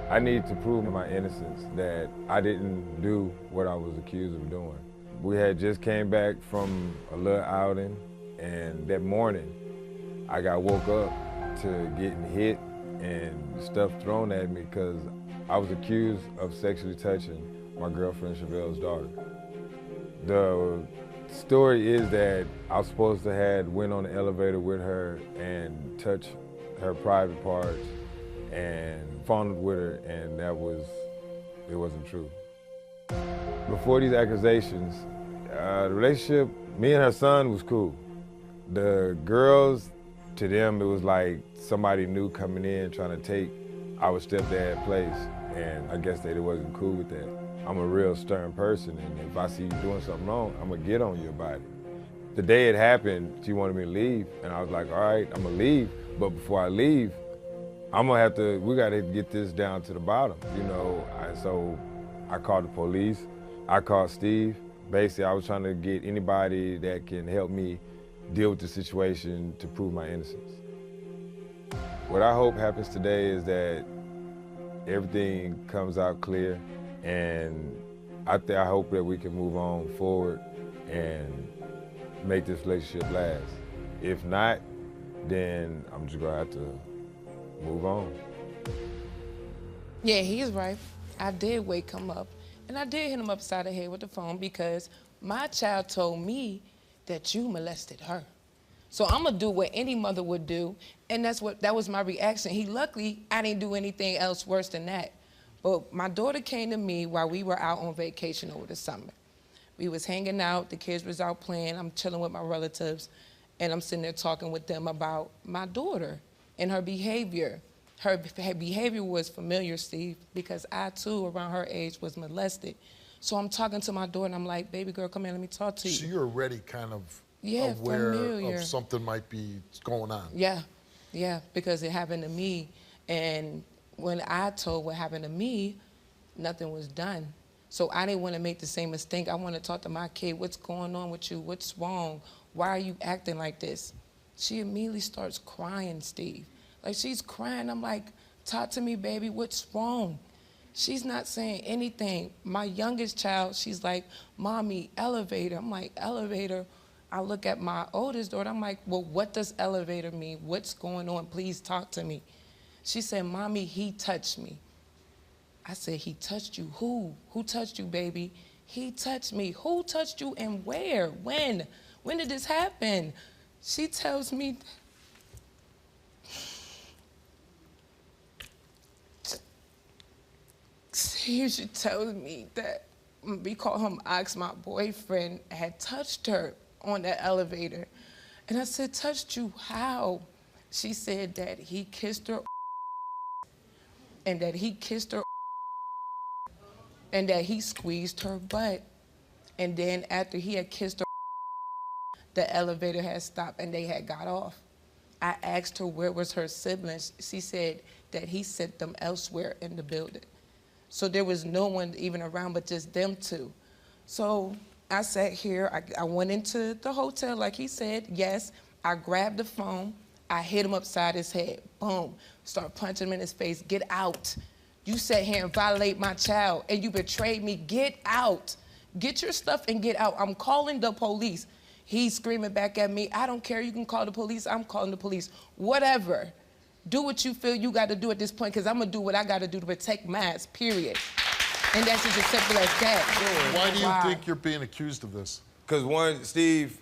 I need to prove my innocence, that I didn't do what I was accused of doing. We had just came back from a little outing, and that morning, I got woke up to getting hit and stuff thrown at me because I was accused of sexually touching my girlfriend Chavail's daughter. The story is that I was supposed to have went on the elevator with her and touched her private parts and fondled with her, and it wasn't true. Before these accusations, the relationship, me and her son was cool. The girls, to them, it was like somebody new coming in trying to take our stepdad's place, and I guess they wasn't cool with that. I'm a real stern person, and if I see you doing something wrong, I'm gonna get on you about it. The day it happened, she wanted me to leave, and I was like, all right, I'm gonna leave, but before I leave, we gotta get this down to the bottom, you know? So I called the police, I called Steve. Basically, I was trying to get anybody that can help me deal with the situation to prove my innocence. What I hope happens today is that everything comes out clear, and I hope that we can move on forward and make this relationship last. If not, then I'm just gonna have to move on. Yeah, he's right. I did wake him up, and I did hit him upside the head with the phone because my child told me that you molested her. So I'm gonna do what any mother would do, and that was my reaction. Luckily, I didn't do anything else worse than that. But my daughter came to me while we were out on vacation over the summer. We was hanging out, the kids was out playing, I'm chilling with my relatives, and I'm sitting there talking with them about my daughter and her behavior. Her behavior was familiar, Steve, because I too, around her age, was molested. So I'm talking to my daughter and I'm like, baby girl, come here, let me talk to you. So you're already kind of aware familiar. of something might be going on. Yeah, because it happened to me. And when I told what happened to me, nothing was done. So I didn't want to make the same mistake. I want to talk to my kid, what's going on with you? What's wrong? Why are you acting like this? She immediately starts crying, Steve. Like, she's crying. I'm like, talk to me, baby, what's wrong? She's not saying anything. My youngest child, she's like, mommy, elevator. I'm like, elevator? I look at my oldest daughter, I'm like, well, what does elevator mean? What's going on? Please talk to me. She said, mommy, he touched me. I said, he touched you? Who? Who touched you, baby? He touched me. Who touched you and where? When? When did this happen? She tells me, she tells me that we call him Ox, my boyfriend, had touched her on that elevator. And I said, touched you how? She said that he kissed her and that he kissed her and that he squeezed her butt. And then after he had kissed her, the elevator had stopped and they had got off. I asked her where was her siblings. She said that he sent them elsewhere in the building. So there was no one even around but just them two. So I sat here, I went into the hotel like he said, yes. I grabbed the phone, I hit him upside his head, boom. Start punching him in his face, get out. You sat here and violate my child and you betrayed me, get out. Get your stuff and get out. I'm calling the police. He's screaming back at me, I don't care, you can call the police, I'm calling the police. Whatever. Do what you feel you got to do at this point, because I'm going to do what I got to do to protect mine, period. And that's just as simple as that. Why do you think you're being accused of this? Because one, Steve,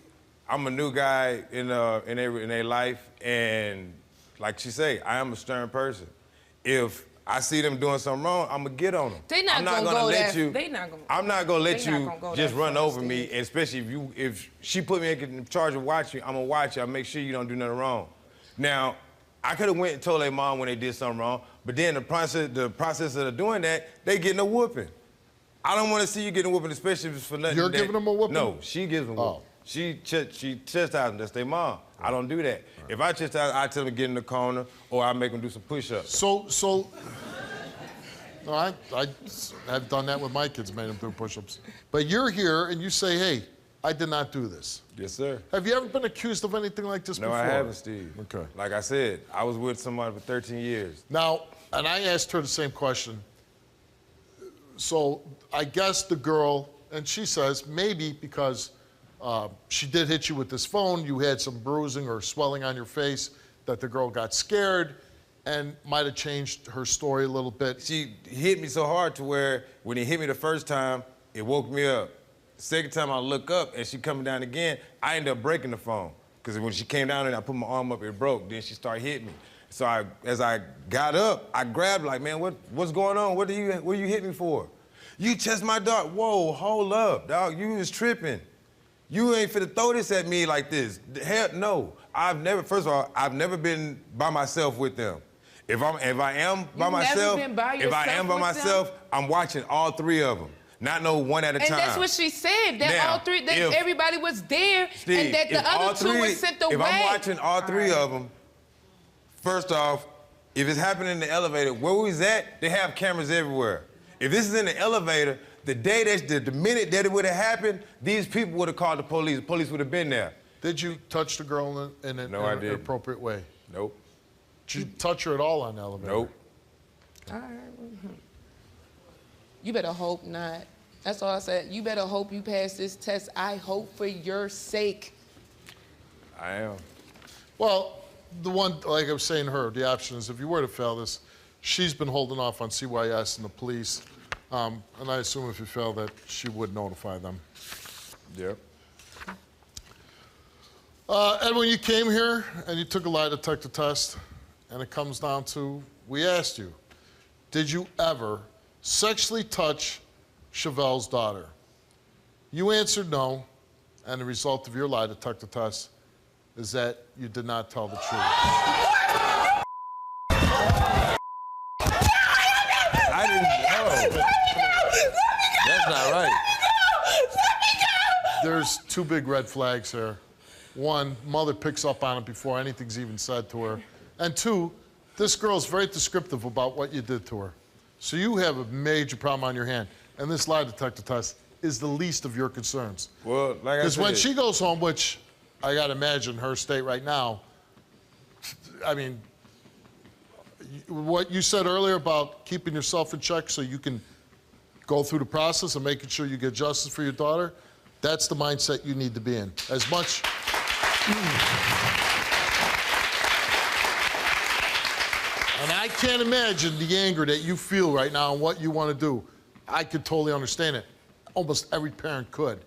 I'm a new guy in their life, and like she say, I am a stern person. If I see them doing something wrong, I'm gonna get on them. They're not gonna go there. I'm not gonna let you just run over me, especially if she put me in charge of watching, I'm gonna watch you. I'll make sure you don't do nothing wrong. Now, I could have went and told their mom when they did something wrong, but then the process of doing that, they getting a whooping. I don't want to see you getting a whooping, especially if it's for nothing. You're giving them a whooping? No, she gives them a whooping. She chastises them. That's their mom. I don't do that. If I chastise, I tell them to get in the corner, or I make them do some push-ups. No, I have done that with my kids, made them do push-ups. But you're here and you say, hey, I did not do this. Yes, sir. Have you ever been accused of anything like this before? No, I haven't, Steve. Okay. Like I said, I was with somebody for 13 years. Now, and I asked her the same question. So I guess the girl, and she says maybe because she did hit you with this phone, you had some bruising or swelling on your face, that the girl got scared and might have changed her story a little bit. She hit me so hard to where when he hit me the first time, it woke me up. The second time I look up and she coming down again, I ended up breaking the phone. Because when she came down and I put my arm up, it broke. Then she started hitting me. So as I got up, I grabbed like, man, what's going on? What are you hitting me for? You touched my dog. Whoa, hold up, dog. You was tripping. You ain't finna throw this at me like this. Hell no. First of all, I've never been by myself with them. If I am by myself, I'm watching all three of them. Not no one at a time. And that's what she said, that now, all three, that everybody was there, Steve, and that the other two were sent away. If I'm watching all three of them, first off, if it's happening in the elevator, where we was at, they have cameras everywhere. If this is in the elevator, the minute that it would have happened, these people would have called the police. The police would have been there. Did you touch the girl in an appropriate way? Nope. Did you touch her at all on the elevator? Nope. All right. You better hope not. That's all I said. You better hope you pass this test. I hope for your sake. I am. Well, the one, like I was saying to her, the option is if you were to fail this, she's been holding off on CYS and the police. And I assume if you fail that, she would notify them. Yep. Edwynn, you came here and you took a lie detector test, and it comes down to, we asked you, did you ever sexually touch Chavail's daughter? You answered no, and the result of your lie detector test is that you did not tell the truth. I didn't know. That's not right. There's two big red flags here. One, mother picks up on it before anything's even said to her. And two, this girl's very descriptive about what you did to her. So you have a major problem on your hand. And this lie detector test is the least of your concerns. Well, like I said. Because when she goes home, which I gotta imagine her state right now, I mean, what you said earlier about keeping yourself in check so you can go through the process and making sure you get justice for your daughter, that's the mindset you need to be in. As much. And I can't imagine the anger that you feel right now and what you want to do. I could totally understand it. Almost every parent could.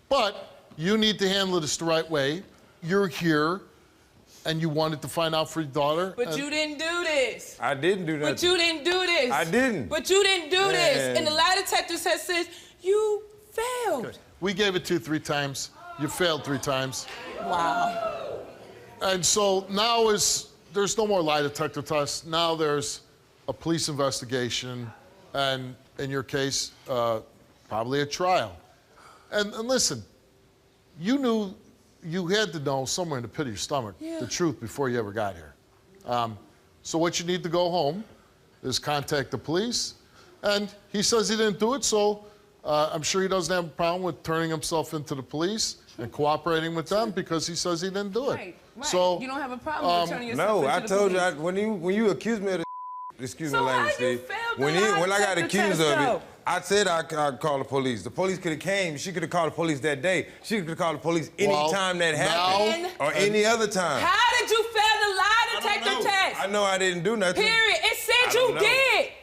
But you need to handle this the right way. You're here, and you wanted to find out for your daughter. But you didn't do this. I didn't do that. But you didn't do this. I didn't. But you didn't do this. And the lie detector says you failed. Okay. We gave it to you 3 times. You failed 3 times. Wow. And so now there's no more lie detector tests. Now there's a police investigation, and in your case, probably a trial. And listen, you knew, you had to know somewhere in the pit of your stomach the truth before you ever got here. So what you need to go home is contact the police. And he says he didn't do it, so I'm sure he doesn't have a problem with turning himself into the police and cooperating with them because he says he didn't do it. Right. So you don't have a problem with turning yourself into the police. No, I told you, when you accused me of the excuse my language, Steve. When I got accused of it, I said I'd call the police. The police could have came. She could have called the police that day. She could have called the police any time that happened or any other time. How did you fail the lie detector test? I know I didn't do nothing. Period. It said you did.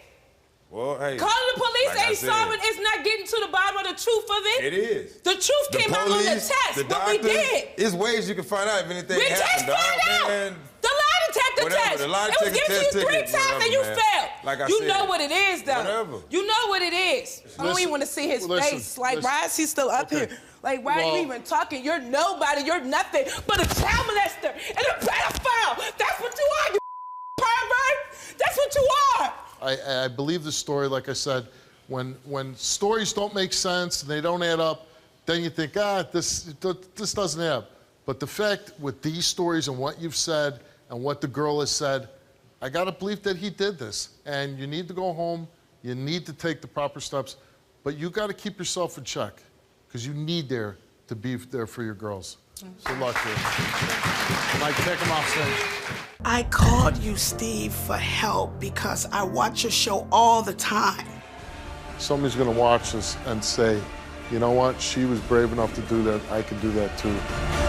Well, hey. Calling the police ain't solving. It's not getting to the bottom of the truth of it. It is. The truth came out on the test. What we did. There's ways you can find out if anything happened. We just found out. Man. The lie detector test. The lie it was detector given to you 3 test times and you failed. Like I you said, know what it is, though. Whatever. You know what it is. I don't even want to see his face. Like, why is he still up here? Like, why are you even talking? You're nobody. You're nothing but a child molester and a pedophile. That's what you are, you pervert. That's what you are. I believe the story, like I said, when stories don't make sense and they don't add up, then you think, this doesn't add up. But the fact with these stories and what you've said and what the girl has said, I gotta believe that he did this. And you need to go home, you need to take the proper steps, but you gotta keep yourself in check because you need there to be there for your girls. Good luck to you. Mike, take them off stage. I called you, Steve, for help because I watch your show all the time. Somebody's gonna watch this and say, you know what, she was brave enough to do that, I can do that too.